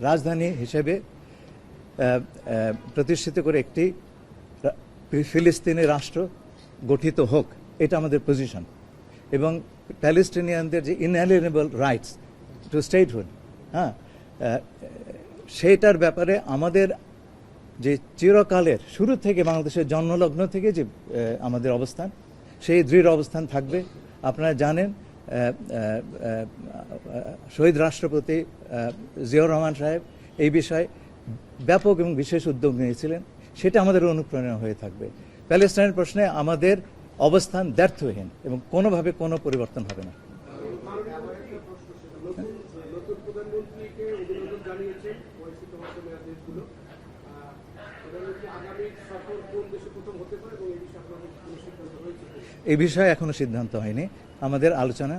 রাজধানী হিসেবে প্রতিষ্ঠিত করে একটি ফিলিস্তিনি রাষ্ট্র গঠিত হোক, এটা আমাদের পজিশন। এবং প্যালেস্টিনিয়ানদের যে ইনএলিয়েনেবল রাইটস টু স্টেটহুড, সেইটার ব্যাপারে আমাদের যে চিরকালের শুরু থেকে বাংলাদেশের জন্মলগ্ন থেকে যে আমাদের অবস্থান, সেই দৃঢ় অবস্থান থাকবে। আপনারা জানেন শহীদ রাষ্ট্রপতি জিয়াউর রহমান সাহেব এই বিষয়ে ব্যাপক এবং বিশেষ উদ্যোগ নিয়েছিলেন, সেটা আমাদের অনুপ্রেরণা হয়ে থাকবে। প্যালেস্টাইনের প্রশ্নে আমাদের অবস্থান দ্ব্যর্থহীন এবং কোনোভাবে কোনো পরিবর্তন হবে না। এই বিষয়ে এখনো সিদ্ধান্ত হয়নি, আমাদের আলোচনা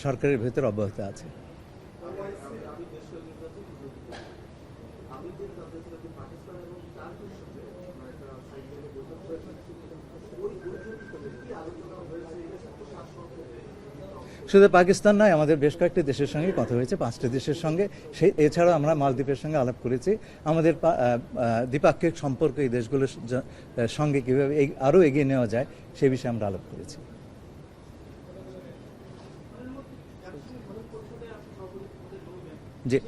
সরকারের ভেতর অব্যাহত আছে। শুধু পাকিস্তান নয়, আমাদের বেশ কয়েকটি দেশের সঙ্গে কথা হয়েছে, 5টি দেশের সঙ্গে। সেই এছাড়াও আমরা মালদ্বীপের সঙ্গে আলাপ করেছি। আমাদের দ্বিপাক্ষিক সম্পর্ক এই দেশগুলোর সঙ্গে কীভাবে আরও এগিয়ে নেওয়া যায় সে বিষয়ে আমরা আলাপ করেছি। জি,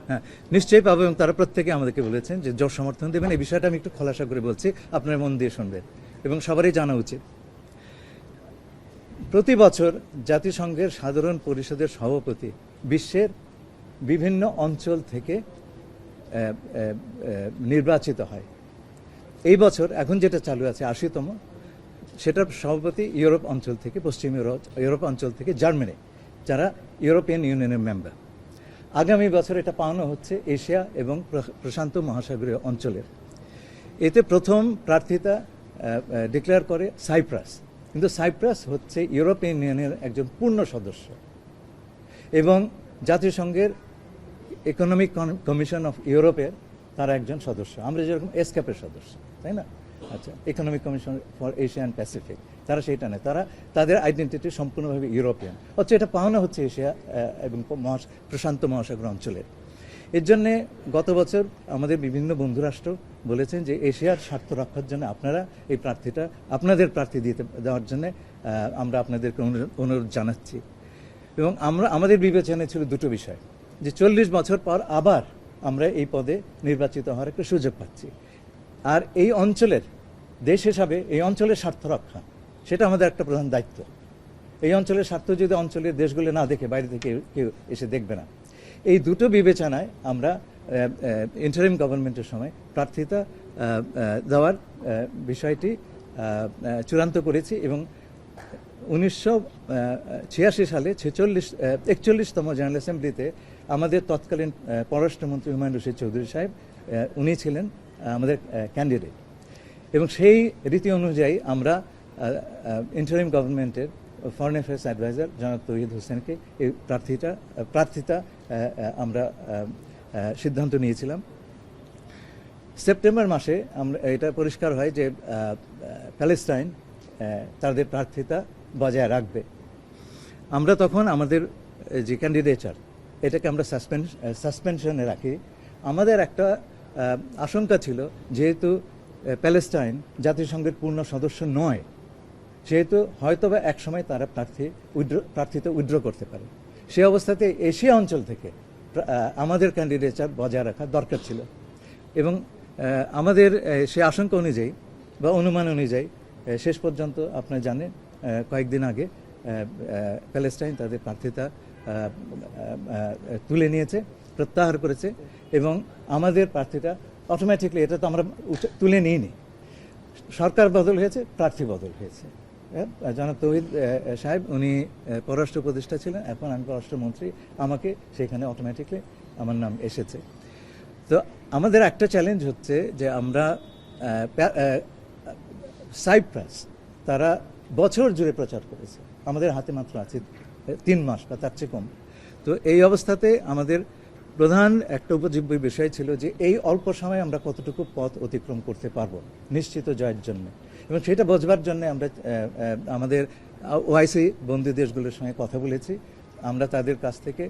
হ্যাঁ, নিশ্চয়ই পাবো। এবং তারা প্রত্যেকে আমাদেরকে বলেছেন যে জোর সমর্থন দেবেন। এই বিষয়টা আমি একটু খোলাসা করে বলছি, আপনার মন দিয়ে শুনবেন এবং সবারই জানা উচিত। প্রতি বছর জাতিসংঘের সাধারণ পরিষদের সভাপতি বিশ্বের বিভিন্ন অঞ্চল থেকে নির্বাচিত হয়। এই বছর এখন যেটা চালু আছে 80তম, সেটার সভাপতি ইউরোপ অঞ্চল থেকে, পশ্চিম ইউরোপ অঞ্চল থেকে জার্মানি, যারা ইউরোপিয়ান ইউনিয়নের মেম্বার। আগামী বছর এটা পাওয়ানো হচ্ছে এশিয়া এবং প্রশান্ত মহাসাগরীয় অঞ্চলের। এতে প্রথম প্রার্থিতা ডিক্লেয়ার করে সাইপ্রাস, কিন্তু সাইপ্রাস হচ্ছে ইউরোপিয়ান ইউনিয়নের একজন পূর্ণ সদস্য এবং জাতিসংঘের ইকোনমিক কমিশন অফ ইউরোপের তারা একজন সদস্য। আমরা যেরকম এসক্যাপের সদস্য, তাই না? আচ্ছা, economic commission for Asia and Pacific, তারা সেইটা নেয়, তারা তাদের আইডেন্টিটি সম্পূর্ণভাবে ইউরোপিয়ান। অথচ এটা পাওয়ানো হচ্ছে এশিয়া এবং প্রশান্ত মহাসাগর অঞ্চলের। এর জন্যে গত বছর আমাদের বিভিন্ন বন্ধুরাষ্ট্র বলেছেন যে এশিয়ার স্বার্থ রক্ষার জন্য আপনারা এই প্রার্থীটা আপনাদের প্রার্থী দেওয়ার জন্য আমরা আপনাদেরকে অনুরোধ জানাচ্ছি। এবং আমাদের বিবেচনায় ছিল দুটো বিষয়, যে 40 বছর পর আবার আমরা এই পদে নির্বাচিত হওয়ার একটা সুযোগ পাচ্ছি, আর এই অঞ্চলের দেশ হিসাবে এই অঞ্চলের স্বার্থ রক্ষা, সেটা আমাদের একটা প্রধান দায়িত্ব। এই অঞ্চলের স্বার্থ যদি অঞ্চলের দেশগুলো না দেখে, বাইরে থেকে কেউ এসে দেখবে না। এই দুটো বিবেচনায় আমরা ইন্টারিম গভর্নমেন্টের সময় প্রার্থিতা দেওয়ার বিষয়টি চূড়ান্ত করেছি এবং 1986 সালে 41তম জেনারেল অ্যাসেম্বলিতে আমাদের তৎকালীন পররাষ্ট্রমন্ত্রী হুমায়ুন রশিদ চৌধুরী সাহেব, উনি ছিলেন আমাদের ক্যান্ডিডেট, এবং সেই রীতি অনুযায়ী আমরা ইন্টারিম গভর্নমেন্টের ফরেন অ্যাফেয়ার্স অ্যাডভাইজার জনাব তৌহিদ হোসেনকে এই প্রার্থিতা আমরা সিদ্ধান্ত নিয়েছিলাম। সেপ্টেম্বর মাসে আমরা এটা পরিষ্কার হয় যে প্যালেস্টাইন তাদের প্রার্থিতা বজায় রাখবে। আমরা তখন আমাদের যে ক্যান্ডিডেচার, এটাকে আমরা সাসপেনশনে রাখি। আমাদের একটা আশঙ্কা ছিল, যেহেতু প্যালেস্টাইন জাতিসংঘের পূর্ণ সদস্য নয়, সেহেতু হয়তোবা একসময় তারা প্রার্থিতা উইথড্র করতে পারে। সে অবস্থাতে এশিয়া অঞ্চল থেকে আমাদের ক্যান্ডিডেচার বজায় রাখা দরকার ছিল। এবং আমাদের সে আশঙ্কা অনুযায়ী বা অনুমান অনুযায়ী শেষ পর্যন্ত আপনারা জানেন কয়েকদিন আগে প্যালেস্টাইন তাদের প্রার্থিতা তুলে নিয়েছে, প্রত্যাহার করেছে, এবং আমাদের প্রার্থীটা অটোমেটিকলি, এটা তো আমরা তুলে নিইনি, সরকার বদল হয়েছে, প্রার্থী বদল হয়েছে। জনাব তৌহিদ সাহেব উনি পররাষ্ট্র উপদেষ্টা ছিলেন, এখন আমি পররাষ্ট্রমন্ত্রী, আমাকে সেখানে অটোমেটিকলি আমার নাম এসেছে। তো আমাদের একটা চ্যালেঞ্জ হচ্ছে যে আমরা সাইপ্রাস তারা বছর জুড়ে প্রচার করেছে, আমাদের হাতে মাত্র আছে 3 মাস বা তার চেয়ে কম। তো এই অবস্থাতে আমাদের প্রধান একটা উপজীব্য বিষয় ছিল যে এই অল্প সময়ে আমরা কতটুকু পথ অতিক্রম করতে পারবো নিশ্চিত জয়ের জন্য, এবং সেটা বোঝবার জন্য আমরা ওআইসি বন্ধু দেশগুলোর সঙ্গে কথা বলেছি, আমরা তাদের কাছ থেকে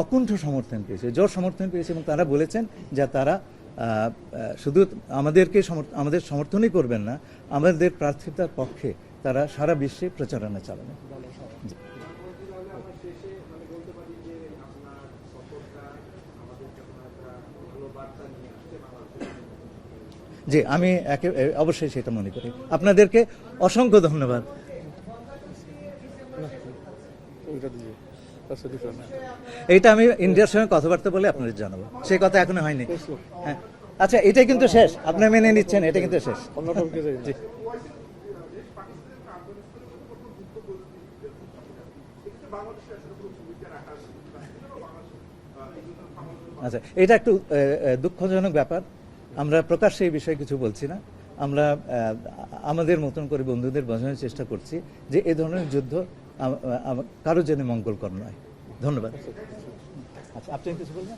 অকুণ্ঠ সমর্থন পেয়েছি, জোর সমর্থন পেয়েছি, এবং তারা বলেছেন যে তারা শুধু আমাদের সমর্থনই করবেন না, আমাদের প্রার্থিতার পক্ষে তারা সারা বিশ্বে প্রচারণা চালাবে। জি, আমি অবশ্যই সেটা মনে করি। আপনাদেরকে অসংখ্য ধন্যবাদ। এইটা আমি ইন্ডিয়ার সঙ্গে কথাবার্তা বলে আপনাদের জানাবো, সেই কথা এখনো হয়নি। হ্যাঁ, আচ্ছা, এটাই কিন্তু শেষ, আপনারা মেনে নিচ্ছেন, এটা কিন্তু শেষ। জি। আচ্ছা, এটা একটু দুঃখজনক ব্যাপার। আমরা প্রকাশ্যে এই বিষয়ে কিছু বলছি না। আমরা আমাদের মতন করে বন্ধুদের বোঝানোর চেষ্টা করছি যে এই ধরনের যুদ্ধ কারোর জন্য মঙ্গলকর নয়। ধন্যবাদ। আচ্ছা, আপনি কিছু বলবেন?